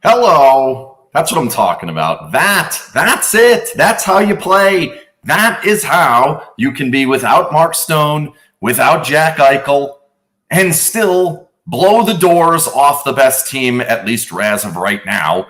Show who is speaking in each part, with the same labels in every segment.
Speaker 1: Hello. That's what I'm talking about. That's it. That's how you play. That is how you can be without Mark Stone, without Jack Eichel, and still blow the doors off the best team, at least as of right now,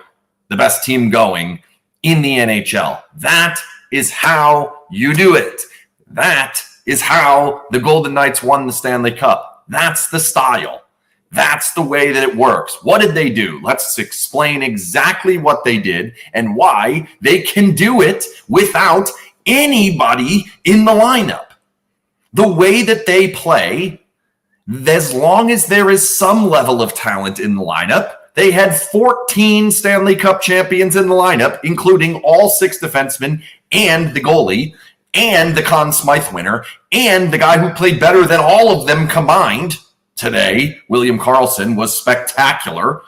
Speaker 1: the best team going in the NHL. That is how you do it. That is how the Golden Knights won the Stanley Cup. That's the style. That's the way that it works. What did they do? Let's explain exactly what they did and why they can do it without anybody in the lineup. The way that they play, as long as there is some level of talent in the lineup, they had 14 Stanley Cup champions in the lineup, including all 6 defensemen and the goalie and the Conn Smythe winner and the guy who played better than all of them combined today. William Karlsson was spectacular.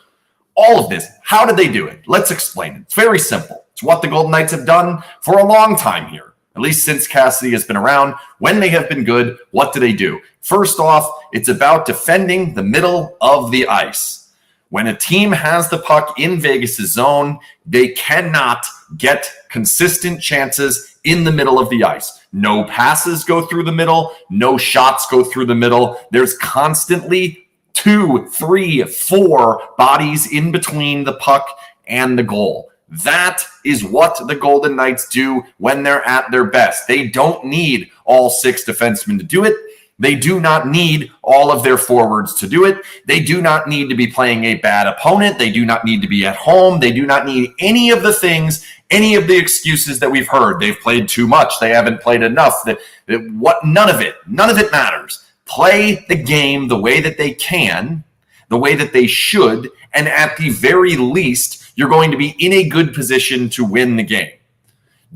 Speaker 1: All of this. How did they do it? Let's explain it. It's very simple. It's what the Golden Knights have done for a long time here, at least since Cassidy has been around. When they have been good, what do they do? First off, it's about defending the middle of the ice. When a team has the puck in Vegas' zone, they cannot get consistent chances in the middle of the ice. No passes go through the middle. No shots go through the middle. There's constantly 2, 3, 4 bodies in between the puck and the goal. That is what the Golden Knights do when they're at their best. They don't need all 6 defensemen to do it. They do not need all of their forwards to do it. They do not need to be playing a bad opponent. They do not need to be at home. They do not need any of the things, any of the excuses that we've heard. They've played too much. They haven't played enough. None of it matters. Play the game the way that they can, the way that they should, and at the very least, you're going to be in a good position to win the game.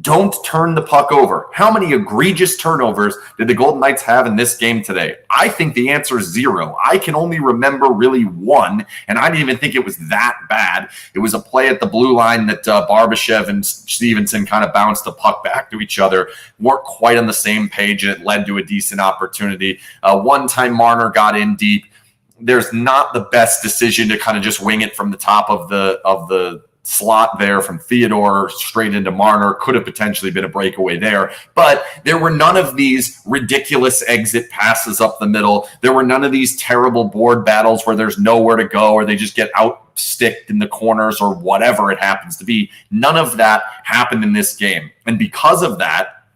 Speaker 1: Don't turn the puck over. How many egregious turnovers did the Golden Knights have in this game today? I think the answer is 0. I can only remember really 1, and I didn't even think it was that bad. It was a play at the blue line that Barbashev and Stevenson kind of bounced the puck back to each other, weren't quite on the same page, and it led to a decent opportunity. One time Marner got in deep. There's not the best decision to kind of just wing it from the top of the slot there from Theodore straight into Marner. Could have potentially been a breakaway there, but there were none of these ridiculous exit passes up the middle. There were none of these terrible board battles where there's nowhere to go or they just get out-sticked in the corners or whatever it happens to be. None of that happened in this game. And because of that,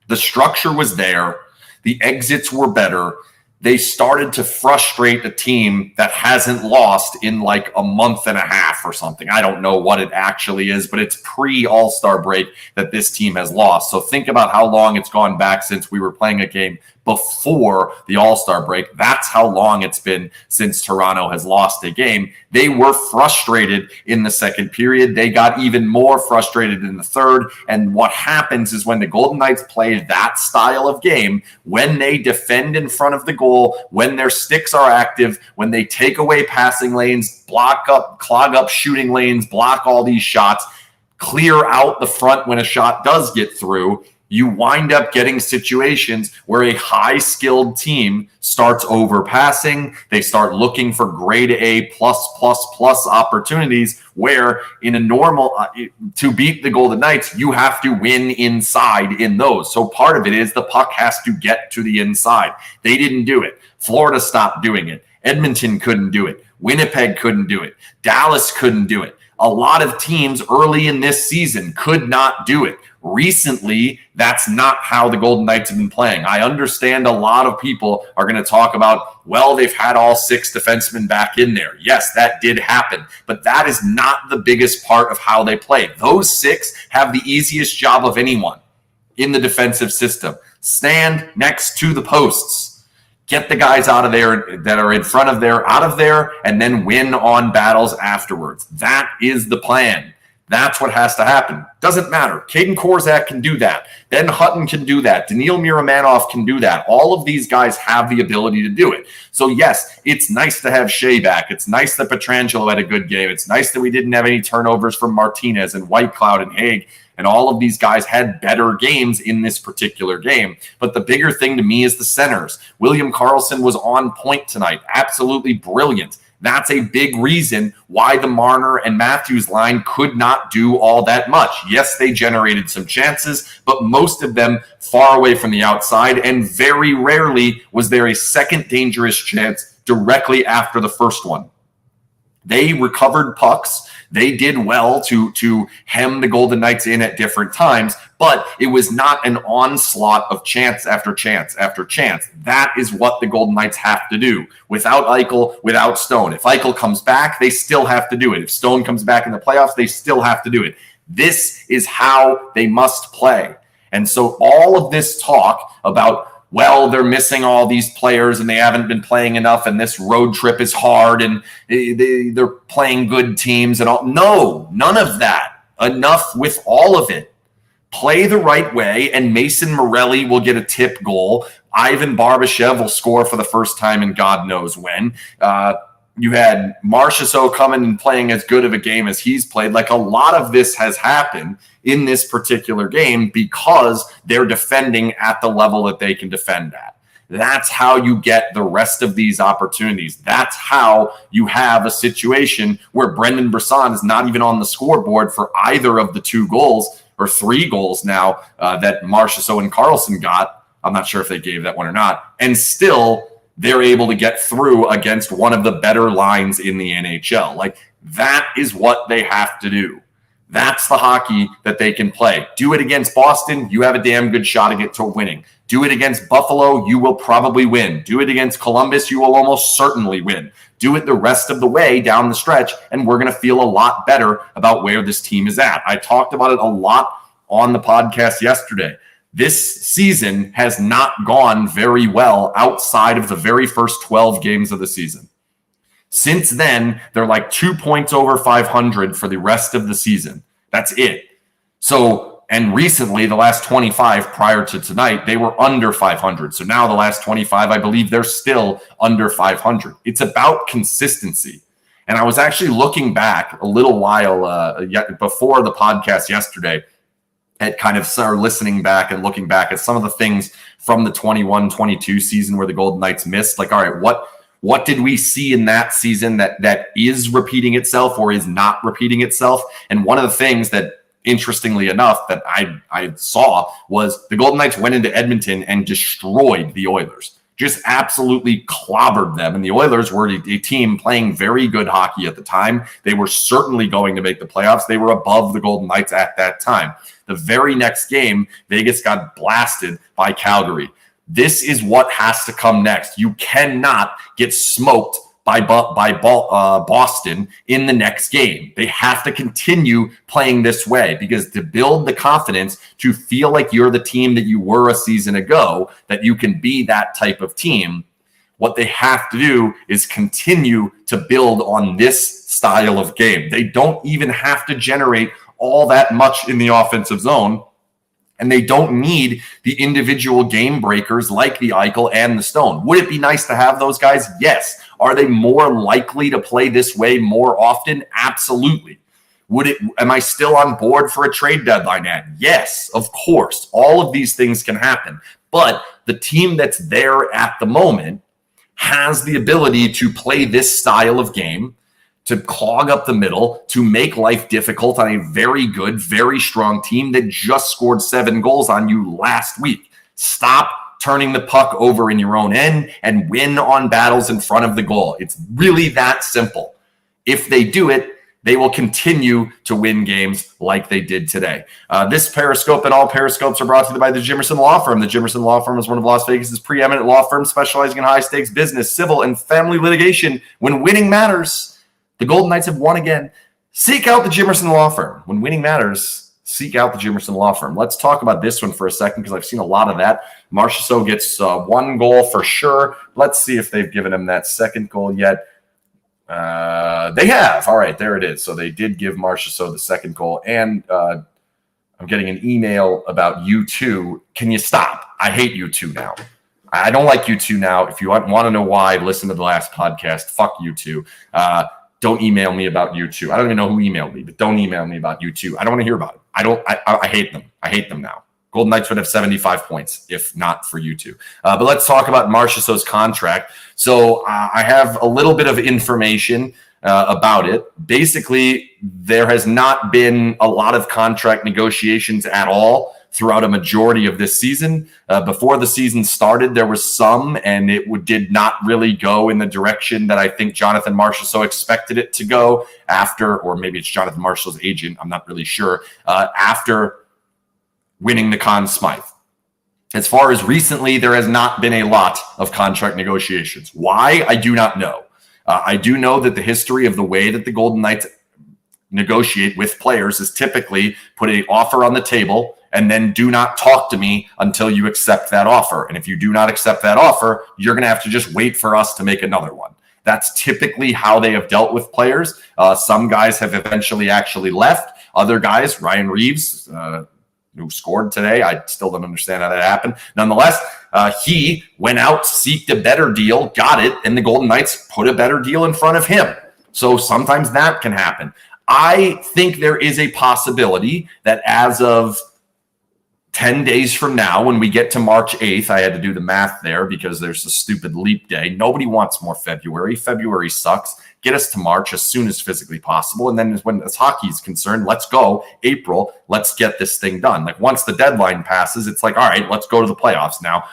Speaker 1: the structure was there. The exits were better. They started to frustrate a team that hasn't lost in like a month and a half or something. I don't know what it actually is, but it's pre-All-Star break that this team has lost. So think about how long it's gone back since we were playing a game before the All-Star break. That's how long it's been since Toronto has lost a game. They were frustrated in the second period. They got even more frustrated in the third. And what happens is when the Golden Knights play that style of game, when they defend in front of the goal, when their sticks are active, when they take away passing lanes, clog up shooting lanes, block all these shots, clear out the front when a shot does get through, you wind up getting situations where a high-skilled team starts overpassing. They start looking for grade A+++ opportunities where in a normal, to beat the Golden Knights, you have to win inside in those. So part of it is the puck has to get to the inside. They didn't do it. Florida stopped doing it. Edmonton couldn't do it. Winnipeg couldn't do it. Dallas couldn't do it. A lot of teams early in this season could not do it. Recently, that's not how the Golden Knights have been playing. I understand a lot of people are going to talk about, well, they've had all 6 defensemen back in there. Yes, that did happen, but that is not the biggest part of how they play. Those 6 have the easiest job of anyone in the defensive system. Stand next to the posts. Get the guys out of there that are in front of there, out of there, and then win on battles afterwards. That is the plan. That's what has to happen. Doesn't matter. Caden Korczak can do that. Ben Hutton can do that. Daniil Miramanov can do that. All of these guys have the ability to do it. So, yes, it's nice to have Shea back. It's nice that Pietrangelo had a good game. It's nice that we didn't have any turnovers from Martinez and Whitecloud and Haig. And all of these guys had better games in this particular game. But the bigger thing to me is the centers. William Karlsson was on point tonight. Absolutely brilliant. That's a big reason why the Marner and Matthews line could not do all that much. Yes, they generated some chances, but most of them far away from the outside, and very rarely was there a second dangerous chance directly after the first one. They recovered pucks. They did well to hem the Golden Knights in at different times, but it was not an onslaught of chance after chance after chance. That is what the Golden Knights have to do. Without Eichel, without Stone. If Eichel comes back, they still have to do it. If Stone comes back in the playoffs, they still have to do it. This is how they must play. And so all of this talk about, well, they're missing all these players and they haven't been playing enough and this road trip is hard and they're playing good teams and all. No, none of that. Enough with all of it. Play the right way and Mason Morelli will get a tip goal. Ivan Barbashev will score for the first time in God knows when. You had Marchessault coming and playing as good of a game as he's played. Like, a lot of this has happened in this particular game because they're defending at the level that they can defend at. That's how you get the rest of these opportunities. That's how you have a situation where Brendan Brisson is not even on the scoreboard for either of the 2 goals or 3 goals now that Marchessault and Carlson got. I'm not sure if they gave that one or not. And still, they're able to get through against one of the better lines in the NHL. Like, that is what they have to do. That's the hockey that they can play. Do it against Boston, you have a damn good shot to winning. Do it against Buffalo, you will probably win. Do it against Columbus, you will almost certainly win. Do it the rest of the way down the stretch, and we're going to feel a lot better about where this team is at. I talked about it a lot on the podcast yesterday. This season has not gone very well outside of the very first 12 games of the season. Since then, they're like 2 points over 500 for the rest of the season. That's it. So, and recently, the last 25 prior to tonight, they were under 500. So now the last 25, I believe they're still under 500. It's about consistency. And I was actually looking back a little while before the podcast yesterday, at kind of started listening back and looking back at some of the things from the 21-22 season where the Golden Knights missed. Like, all right, what did we see in that season that is repeating itself or is not repeating itself? And one of the things that, interestingly enough, that I saw was the Golden Knights went into Edmonton and destroyed the Oilers. Just absolutely clobbered them. And the Oilers were a team playing very good hockey at the time. They were certainly going to make the playoffs. They were above the Golden Knights at that time. The very next game, Vegas got blasted by Calgary. This is what has to come next. You cannot get smoked by Boston in the next game. They have to continue playing this way, because to build the confidence to feel like you're the team that you were a season ago, that you can be that type of team, what they have to do is continue to build on this style of game. They don't even have to generate all that much in the offensive zone, and they don't need the individual game breakers like the Eichel and the Stone. Would it be nice to have those guys? Yes. Are they more likely to play this way more often? Absolutely. Am I still on board for a trade deadline ad? Yes, of course. All of these things can happen. But the team that's there at the moment has the ability to play this style of game, to clog up the middle, to make life difficult on a very good, very strong team that just scored 7 goals on you last week. Stop turning the puck over in your own end and win on battles in front of the goal. It's really that simple. If they do it, they will continue to win games like they did today. This Periscope and all Periscopes are brought to you by the Jimmerson Law Firm. The Jimmerson Law Firm is one of Las Vegas's preeminent law firms specializing in high-stakes business, civil, and family litigation. When winning matters, the Golden Knights have won again. Seek out the Jimmerson Law Firm. When winning matters, seek out the Jimmerson Law Firm. Let's talk about this one for a second, because I've seen a lot of that. Marchessault gets 1 goal for sure. Let's see if they've given him that second goal yet. They have. All right, there it is. So they did give Marchessault the second goal. And I'm getting an email about U2. Can you stop? I hate U2 now. I don't like U2 now. If you want to know why, listen to the last podcast. Fuck U2. Don't email me about U2. I don't even know who emailed me, but don't email me about U2. I don't want to hear about it. I hate them. I hate them now. Golden Knights would have 75 points if not for you two. But let's talk about Marchessault's contract. So I have a little bit of information about it. Basically, there has not been a lot of contract negotiations at all throughout a majority of this season. Before the season started, there was some, and it did not really go in the direction that I think Jonathan Marchessault expected it to go after, or maybe it's Jonathan Marchessault's agent, I'm not really sure, after winning the Conn Smythe. As far as recently, there has not been a lot of contract negotiations. Why? I do not know. I do know that the history of the way that the Golden Knights negotiate with players is typically put an offer on the table and then do not talk to me until you accept that offer. And if you do not accept that offer, you're going to have to just wait for us to make another one. That's typically how they have dealt with players. Some guys have eventually actually left. Other guys, Ryan Reeves, who scored today, I still don't understand how that happened. Nonetheless, he went out, seeked a better deal, got it, and the Golden Knights put a better deal in front of him. So sometimes that can happen. I think there is a possibility that as of 10 days from now, when we get to March 8th, I had to do the math there because there's a stupid leap day. Nobody wants more February. February sucks. Get us to March as soon as physically possible. And then when as hockey is concerned, let's go April. Let's get this thing done. Like once the deadline passes, it's like, all right, let's go to the playoffs now.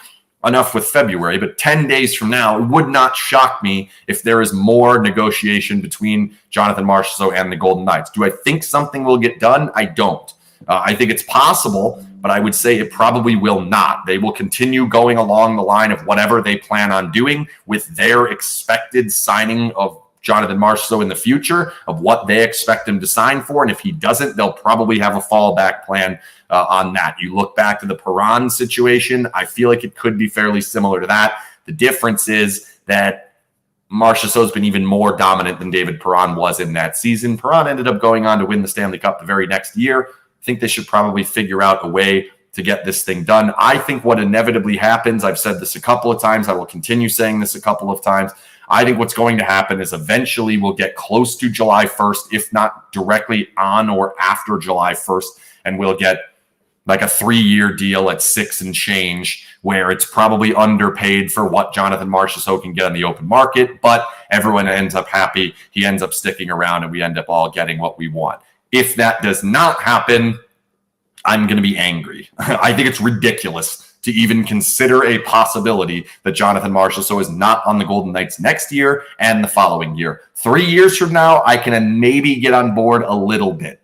Speaker 1: Enough with February, but 10 days from now, it would not shock me if there is more negotiation between Jonathan Marchessault and the Golden Knights. Do I think something will get done? I don't. I think it's possible, but I would say it probably will not. They will continue going along the line of whatever they plan on doing with their expected signing of Jonathan Marchessault in the future, of what they expect him to sign for. And if he doesn't, they'll probably have a fallback plan on that. You look back to the Perron situation, I feel like it could be fairly similar to that. The difference is that Marchessault's been even more dominant than David Perron was in that season. Perron ended up going on to win the Stanley Cup the very next year. I think they should probably figure out a way to get this thing done. I think what inevitably happens, I've said this a couple of times, I will continue saying this a couple of times, I think what's going to happen is eventually we'll get close to July 1st, if not directly on or after July 1st, and we'll get like a 3-year deal at 6 and change where it's probably underpaid for what Jonathan Marchessault can get on the open market, but everyone ends up happy. He ends up sticking around and we end up all getting what we want. If that does not happen, I'm going to be angry. I think it's ridiculous to even consider a possibility that Jonathan Marchessault is not on the Golden Knights next year and the following year. 3 years from now, I can maybe get on board a little bit.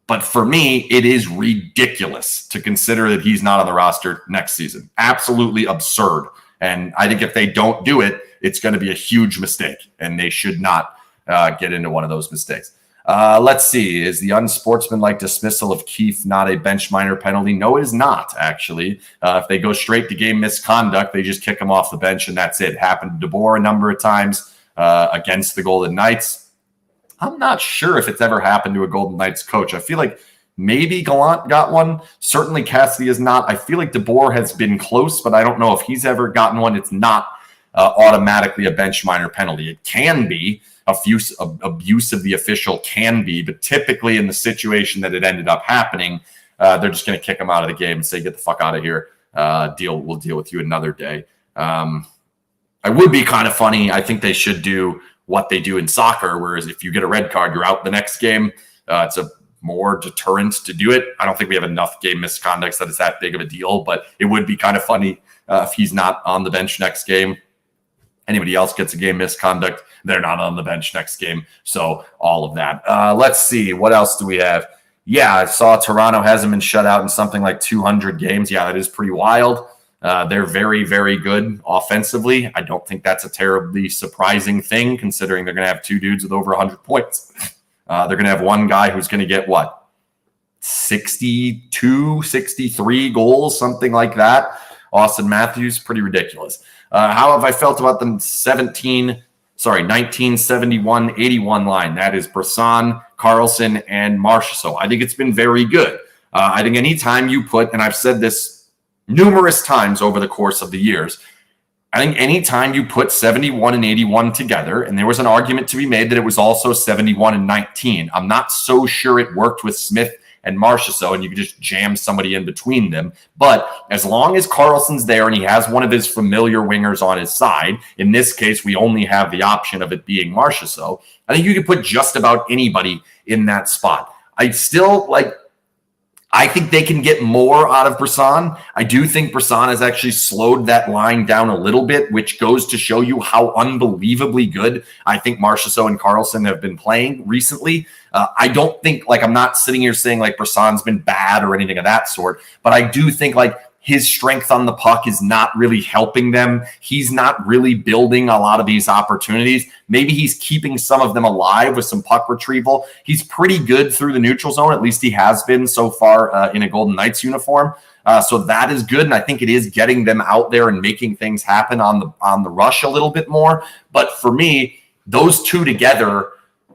Speaker 1: But for me, it is ridiculous to consider that he's not on the roster next season. Absolutely absurd. And I think if they don't do it, it's going to be a huge mistake, and they should not get into one of those mistakes. Let's see. Is the unsportsmanlike dismissal of Keefe not a bench minor penalty? No, it is not, actually. If they go straight to game misconduct, they just kick him off the bench, and that's it. It happened to DeBoer a number of times against the Golden Knights. I'm not sure if it's ever happened to a Golden Knights coach. I feel like maybe Gallant got one. Certainly Cassidy is not. I feel like DeBoer has been close, but I don't know if he's ever gotten one. It's not automatically a bench minor penalty. It can be. Abuse of the official can be, but typically in the situation that it ended up happening, they're just going to kick him out of the game and say, get the fuck out of here. We'll deal with you another day. I would be kind of funny. I think they should do what they do in soccer, whereas if you get a red card, you're out the next game. It's a more deterrent to do it. I don't think we have enough game misconducts that it's that big of a deal, but it would be kind of funny if he's not on the bench next game. Anybody else gets a game misconduct, they're not on the bench next game. So all of that. Let's see. What else do we have? Yeah, I saw Toronto hasn't been shut out in something like 200 games. Yeah, that is pretty wild. They're very, very good offensively. I don't think that's a terribly surprising thing, considering they're going to have two dudes with over 100 points. They're going to have one guy who's going to get, 62, 63 goals, something like that. Austin Matthews, pretty ridiculous. How have I felt about the 1971-81 line? That is Brisson, Carlson, and Marchessault. I think it's been very good. I think anytime you put, and I've said this numerous times over the course of the years, I think anytime you put 71 and 81 together, and there was an argument to be made that it was also 71 and 19. I'm not so sure it worked with Smith and Marchessault, and you can just jam somebody in between them. But as long as Karlsson's there and he has one of his familiar wingers on his side, in this case, we only have the option of it being Marchessault, I think you could put just about anybody in that spot. I think they can get more out of Brisson. I do think Brisson has actually slowed that line down a little bit, which goes to show you how unbelievably good I think Marchessault and Karlsson have been playing recently. I don't think, I'm not sitting here saying Brisson's been bad or anything of that sort, but I do think his strength on the puck is not really helping them. He's not really building a lot of these opportunities. Maybe he's keeping some of them alive with some puck retrieval. He's pretty good through the neutral zone. At least he has been so far in a Golden Knights uniform. So that is good. And I think it is getting them out there and making things happen on the rush a little bit more. But for me, those two together,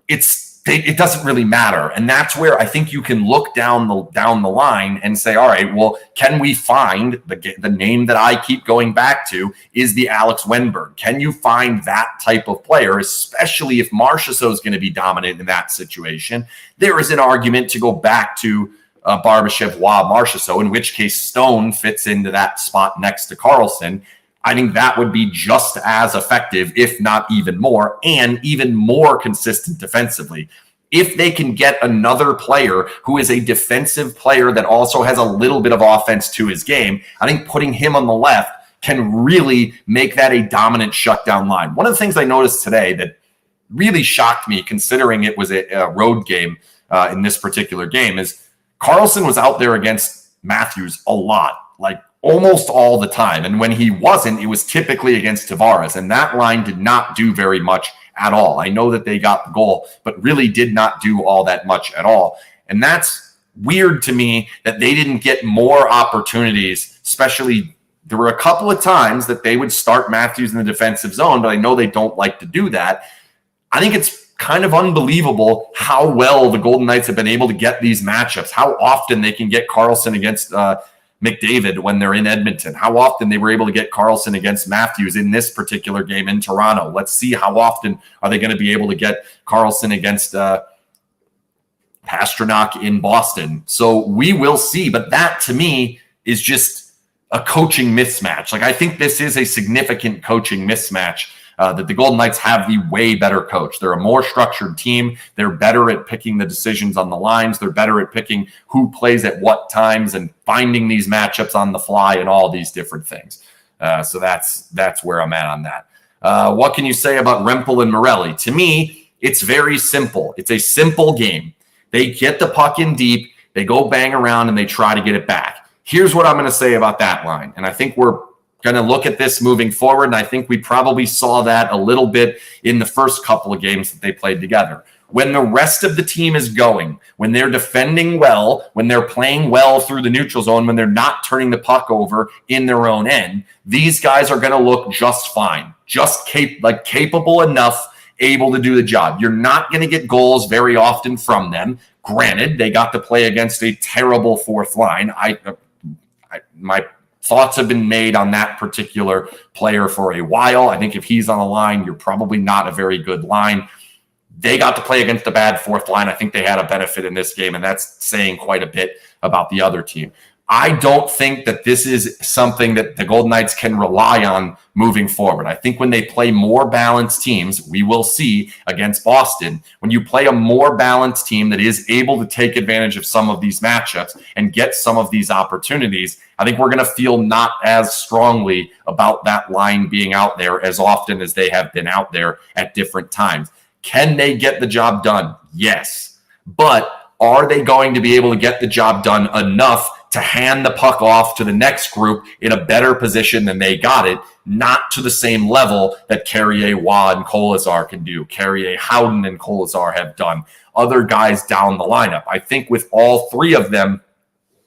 Speaker 1: it doesn't really matter. And that's where I think you can look down the line and say, all right, well, can we find the name that I keep going back to is the Alex Wennberg? Can you find that type of player, especially if Marchessault is going to be dominant in that situation? There is an argument to go back to Barbashev, Marchessault, in which case Stone fits into that spot next to Karlsson. I think that would be just as effective, if not even more, and even more consistent defensively. If they can get another player who is a defensive player that also has a little bit of offense to his game, I think putting him on the left can really make that a dominant shutdown line. One of the things I noticed today that really shocked me, considering it was a road game in this particular game, is Karlsson was out there against Matthews a lot, almost all the time. And when he wasn't, it was typically against Tavares. And that line did not do very much at all. I know that they got the goal, but really did not do all that much at all. And that's weird to me that they didn't get more opportunities, especially there were a couple of times that they would start Matthews in the defensive zone, but I know they don't like to do that. I think it's kind of unbelievable how well the Golden Knights have been able to get these matchups, how often they can get Karlsson against McDavid when they're in Edmonton, how often they were able to get Karlsson against Matthews in this particular game in Toronto. Let's see how often are they going to be able to get Karlsson against Pastrnak in Boston. So we will see, but that to me is just a coaching mismatch. I think this is a significant coaching mismatch. That the Golden Knights have the way better coach. They're a more structured team. They're better at picking the decisions on the lines. They're better at picking who plays at what times and finding these matchups on the fly and all these different things. So that's where I'm at on that. What can you say about Rempel and Morelli? To me, it's very simple. It's a simple game. They get the puck in deep, they go bang around, and they try to get it back. Here's what I'm going to say about that line, and I think we're going to look at this moving forward, and I think we probably saw that a little bit in the first couple of games that they played together. When the rest of the team is going, when they're defending well, when they're playing well through the neutral zone, when they're not turning the puck over in their own end, these guys are going to look just fine, just capable enough, able to do the job. You're not going to get goals very often from them. Granted, they got to play against a terrible fourth line. My thoughts have been made on that particular player for a while. I think if he's on the line, you're probably not a very good line. They got to play against a bad fourth line. I think they had a benefit in this game, and that's saying quite a bit about the other team. I don't think that this is something that the Golden Knights can rely on moving forward. I think when they play more balanced teams, we will see against Boston, when you play a more balanced team that is able to take advantage of some of these matchups and get some of these opportunities, I think we're going to feel not as strongly about that line being out there as often as they have been out there at different times. Can they get the job done? Yes. But are they going to be able to get the job done enough to hand the puck off to the next group in a better position than they got it, not to the same level that Carrier, Waugh, and Kolesar can do, Carrier, Howden, and Kolesar have done, other guys down the lineup? I think with all three of them,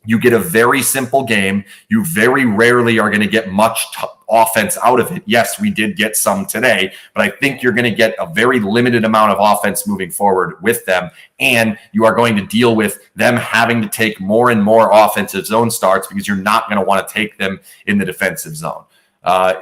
Speaker 1: you get a very simple game. You very rarely are going to get much offense out of it. Yes, we did get some today, but I think you're going to get a very limited amount of offense moving forward with them. And you are going to deal with them having to take more and more offensive zone starts because you're not going to want to take them in the defensive zone.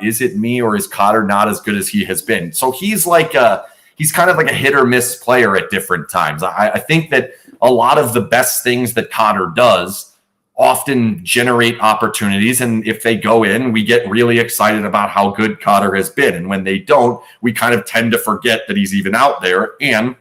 Speaker 1: Is it me, or is Cotter not as good as he has been? So he's kind of like a hit or miss player at different times. I think that a lot of the best things that Cotter does often generate opportunities. And if they go in, we get really excited about how good Cotter has been. And when they don't, we kind of tend to forget that he's even out there. And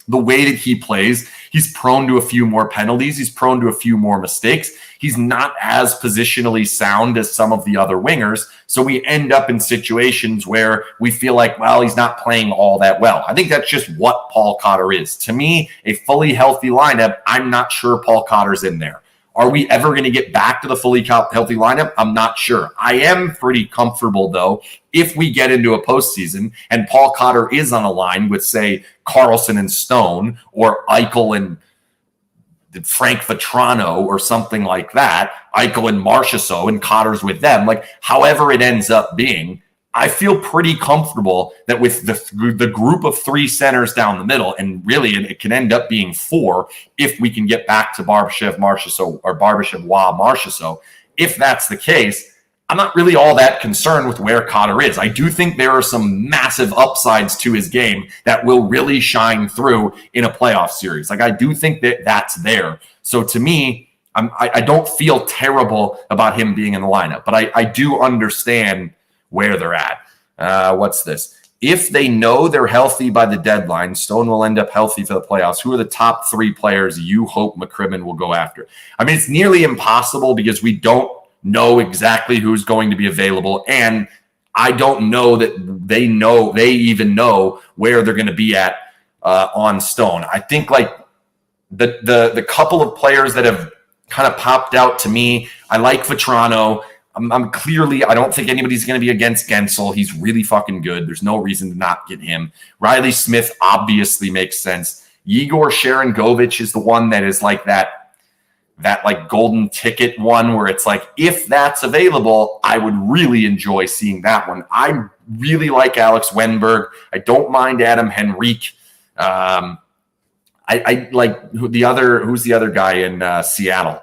Speaker 1: the way that he plays, he's prone to a few more penalties. He's prone to a few more mistakes. He's not as positionally sound as some of the other wingers. So we end up in situations where we feel like, well, he's not playing all that well. I think that's just what Paul Cotter is. To me, a fully healthy lineup, I'm not sure Paul Cotter's in there. Are we ever going to get back to the fully healthy lineup? I'm not sure. I am pretty comfortable, though, if we get into a postseason and Paul Cotter is on a line with, say, Carlson and Stone or Eichel and Frank Vetrano or something like that, Eichel and Marchessault and Cotter's with them, like however it ends up being, I feel pretty comfortable that with the group of three centers down the middle, and really it can end up being four if we can get back to Barbashev, Marchessault, or Barbashev, Marchessault. If that's the case, I'm not really all that concerned with where Cotter is. I do think there are some massive upsides to his game that will really shine through in a playoff series. Like I do think that that's there. So to me, I don't feel terrible about him being in the lineup, but I do understand where they're at. What's this? If they know they're healthy by the deadline, Stone will end up healthy for the playoffs. Who are the top three players you hope McCrimmon will go after? I mean, it's nearly impossible because we don't know exactly who's going to be available. And I don't know that they even know where they're going to be at on Stone. I think like the couple of players that have kind of popped out to me, I like Vetrano. I'm clearly, I don't think anybody's going to be against Gensel. He's really fucking good. There's no reason to not get him. Riley Smith obviously makes sense. Igor Sharangovich is the one that is like that like golden ticket one where it's like, if that's available, I would really enjoy seeing that one. I really like Alex Wenberg. I don't mind Adam Henrique. I like who's the other guy in Seattle?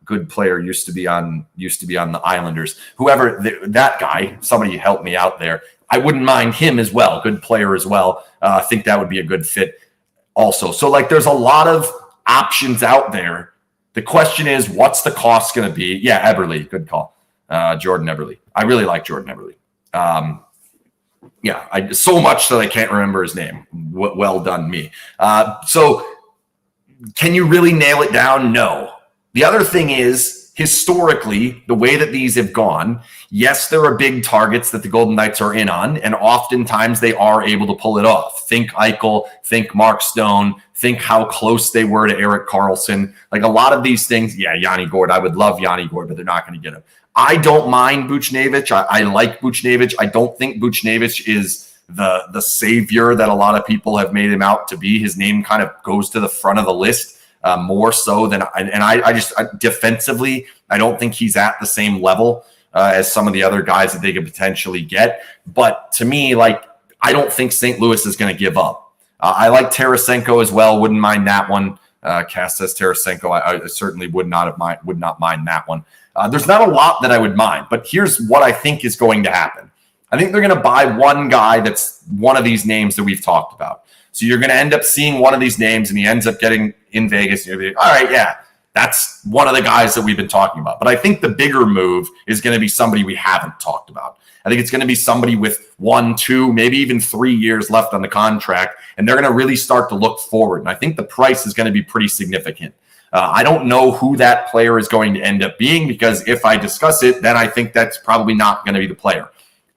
Speaker 1: Good player, used to be on the Islanders. Whoever that guy, somebody help me out there. I wouldn't mind him as well. Good player as well. I think that would be a good fit also. So like there's a lot of options out there. The question is, what's the cost going to be? Yeah, Eberle, good call. Jordan Eberle. I really like Jordan Eberle. So much that I can't remember his name. Well done, me. So can you really nail it down? No. The other thing is, historically, the way that these have gone, yes, there are big targets that the Golden Knights are in on, and oftentimes they are able to pull it off. Think Eichel, think Mark Stone, think how close they were to Erik Karlsson. Like a lot of these things, yeah, Yanni Gourde, I would love Yanni Gourde, but they're not going to get him. I don't mind Buchnevich. I like Buchnevich. I don't think Buchnevich is the savior that a lot of people have made him out to be. His name kind of goes to the front of the list. More so than, and I just defensively, I don't think he's at the same level as some of the other guys that they could potentially get. But to me, like, I don't think St. Louis is going to give up. I like Tarasenko as well. Wouldn't mind that one. Cass says Tarasenko. I certainly would not mind that one. There's not a lot that I would mind, but here's what I think is going to happen. I think they're going to buy one guy that's one of these names that we've talked about. So you're going to end up seeing one of these names and he ends up getting in Vegas. And you're going to be like, all right, yeah, that's one of the guys that we've been talking about. But I think the bigger move is going to be somebody we haven't talked about. I think it's going to be somebody with 1, 2, maybe even 3 years left on the contract. And they're going to really start to look forward. And I think the price is going to be pretty significant. I don't know who that player is going to end up being because if I discuss it, then I think that's probably not going to be the player.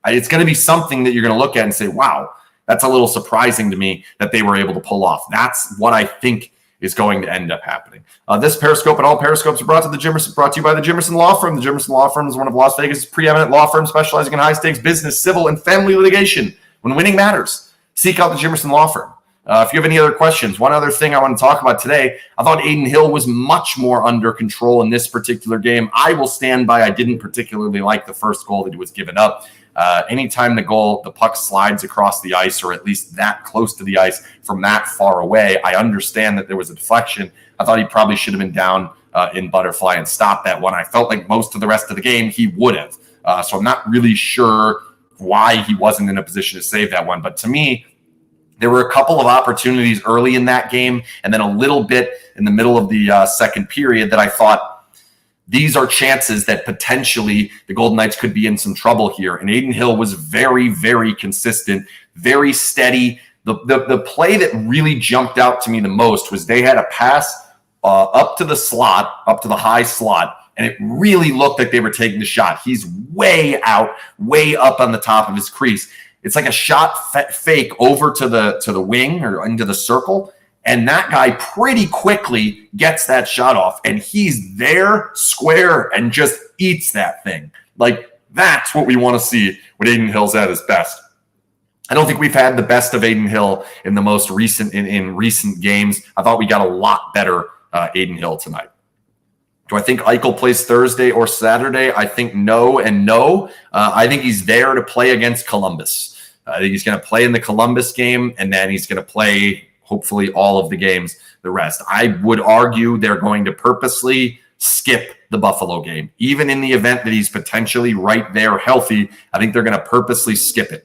Speaker 1: It's going to be something that you're going to look at and say, wow, that's a little surprising to me that they were able to pull off. That's what I think is going to end up happening. This Periscope and all Periscopes are brought to you by the Jimmerson Law Firm. The Jimmerson Law Firm is one of Las Vegas' preeminent law firms specializing in high-stakes business, civil, and family litigation. When winning matters, seek out the Jimmerson Law Firm. If you have any other questions, one other thing I want to talk about today, I thought Adin Hill was much more under control in this particular game. I will stand by I didn't particularly like the first goal that was given up. Anytime the puck slides across the ice or at least that close to the ice from that far away, I understand that there was a deflection. I thought he probably should have been down in butterfly and stopped that one. I felt like most of the rest of the game he would have. So I'm not really sure why he wasn't in a position to save that one. But to me, There were a couple of opportunities early in that game and then a little bit in the middle of the second period that I thought these are chances that potentially the Golden Knights could be in some trouble here. And Adin Hill was very, very consistent, very steady. The play that really jumped out to me the most was they had a pass up to the slot, up to the high slot, and it really looked like they were taking the shot. He's way out, way up on the top of his crease. It's like a shot fake over to the wing or into the circle, and that guy pretty quickly gets that shot off, and he's there square and just eats that thing. Like, that's what we want to see when Adin Hill's at his best. I don't think we've had the best of Adin Hill in the most recent in recent games. I thought we got a lot better Adin Hill tonight. Do I think Eichel plays Thursday or Saturday? I think no and no. I think he's there to play against Columbus. I think he's going to play in the Columbus game, and then he's going to play hopefully all of the games, the rest. I would argue they're going to purposely skip the Buffalo game. Even in the event that he's potentially right there healthy, I think they're going to purposely skip it.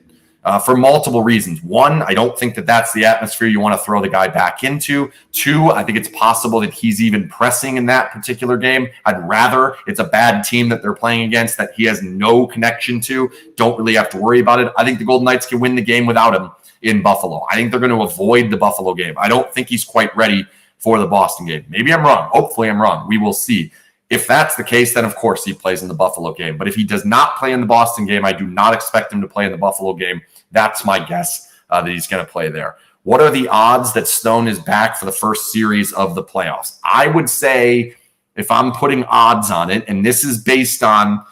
Speaker 1: For multiple reasons. One, I don't think that that's the atmosphere you want to throw the guy back into. Two, I think it's possible that he's even pressing in that particular game. I'd rather it's a bad team that they're playing against that he has no connection to. Don't really have to worry about it. I think the Golden Knights can win the game without him in Buffalo. I think they're going to avoid the Buffalo game. I don't think he's quite ready for the Boston game. Maybe I'm wrong. Hopefully I'm wrong. We will see. If that's the case, then of course he plays in the Buffalo game. But if he does not play in the Boston game, I do not expect him to play in the Buffalo game. That's my guess that he's going to play there. What are the odds that Stone is back for the first series of the playoffs? I would say, if I'm putting odds on it, and this is based on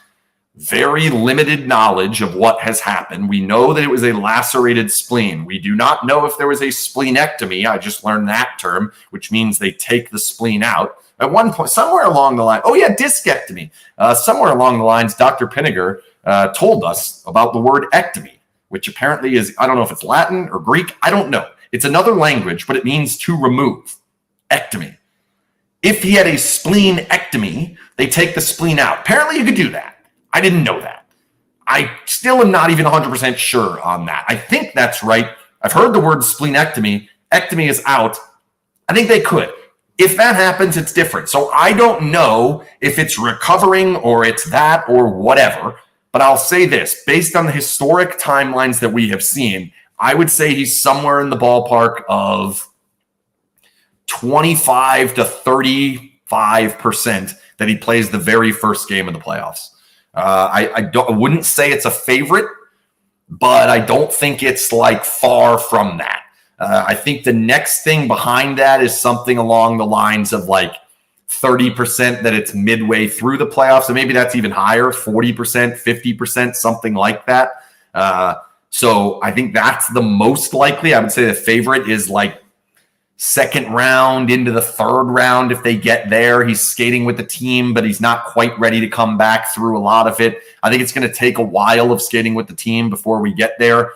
Speaker 1: very limited knowledge of what has happened. We know that it was a lacerated spleen. We do not know if there was a splenectomy. I just learned that term, which means they take the spleen out. At one point, somewhere along the line, discectomy. Somewhere along the lines, Dr. Pinniger told us about the word ectomy, which apparently is, I don't know if it's Latin or Greek. I don't know. It's another language, but it means to remove. Ectomy. If he had a splenectomy, they take the spleen out. Apparently you could do that. I didn't know that. I still am not even 100% sure on that. I think that's right. I've heard the word splenectomy. Ectomy is out. I think they could. If that happens, it's different. So I don't know if it's recovering or it's that or whatever. But I'll say this, based on the historic timelines that we have seen, I would say he's somewhere in the ballpark of 25 to 35% that he plays the very first game of the playoffs. I wouldn't say it's a favorite, but I don't think it's like far from that. I think the next thing behind that is something along the lines of like 30% that it's midway through the playoffs. And maybe that's even higher, 40%, 50%, something like that. So I think that's the most likely. I would say the favorite is like second round into the third round. If they get there, he's skating with the team, but he's not quite ready to come back through a lot of it. I think it's going to take a while of skating with the team before we get there.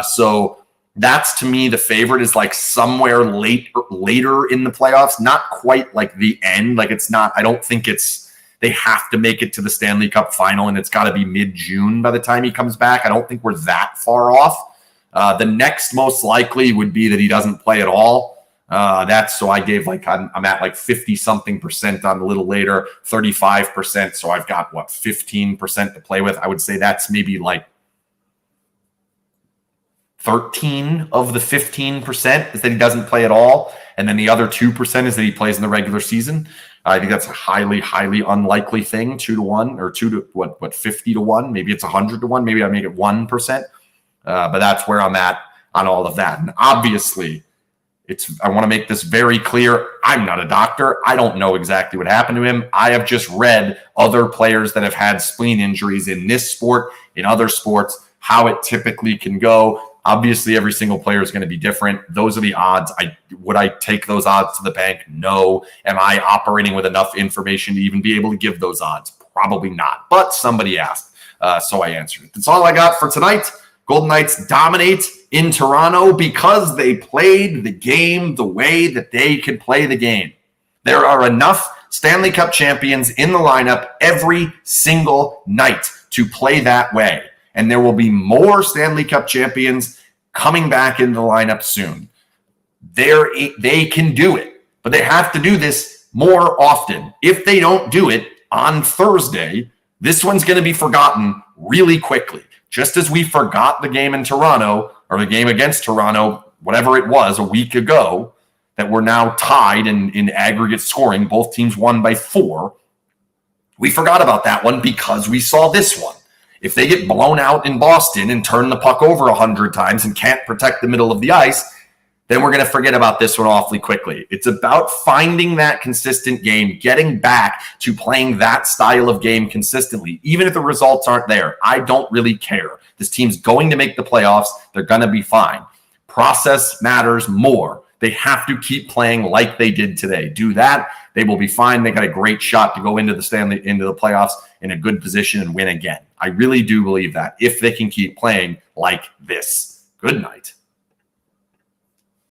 Speaker 1: So that's, to me, the favorite is like somewhere later in the playoffs, not quite like the end. Like it's not, I don't think they have to make it to the Stanley Cup final and it's got to be mid-June by the time he comes back. I don't think we're that far off. The next most likely would be that he doesn't play at all. So I gave I'm at like 50 something percent on a little later, 35%. So I've got 15% to play with. I would say that's maybe like 13 of the 15% is that he doesn't play at all. And then the other 2% is that he plays in the regular season. I think that's a highly, highly unlikely thing, 2-1 or 50-1. Maybe it's 100-1. Maybe I make it 1%. But that's where I'm at on all of that. And obviously, I want to make this very clear. I'm not a doctor. I don't know exactly what happened to him. I have just read other players that have had spleen injuries in this sport, in other sports, how it typically can go. Obviously, every single player is going to be different. Those are the odds. Would I take those odds to the bank? No. Am I operating with enough information to even be able to give those odds? Probably not. But somebody asked, so I answered it. That's all I got for tonight. Golden Knights dominate in Toronto because they played the game the way that they can play the game. There are enough Stanley Cup champions in the lineup every single night to play that way. And there will be more Stanley Cup champions coming back into the lineup soon. They can do it, but they have to do this more often. If they don't do it on Thursday, this one's going to be forgotten really quickly. Just as we forgot the game in Toronto, or the game against Toronto, whatever it was, a week ago, that we're now tied in aggregate scoring. Both teams won by 4. We forgot about that one because we saw this one. If they get blown out in Boston and turn the puck over 100 times and can't protect the middle of the ice, then we're going to forget about this one awfully quickly. It's about finding that consistent game, getting back to playing that style of game consistently. Even if the results aren't there, I don't really care. This team's going to make the playoffs. They're going to be fine. Process matters more. They have to keep playing like they did today. Do that, they will be fine. They got a great shot to go into the playoffs in a good position and win again. I really do believe that if they can keep playing like this. Good night.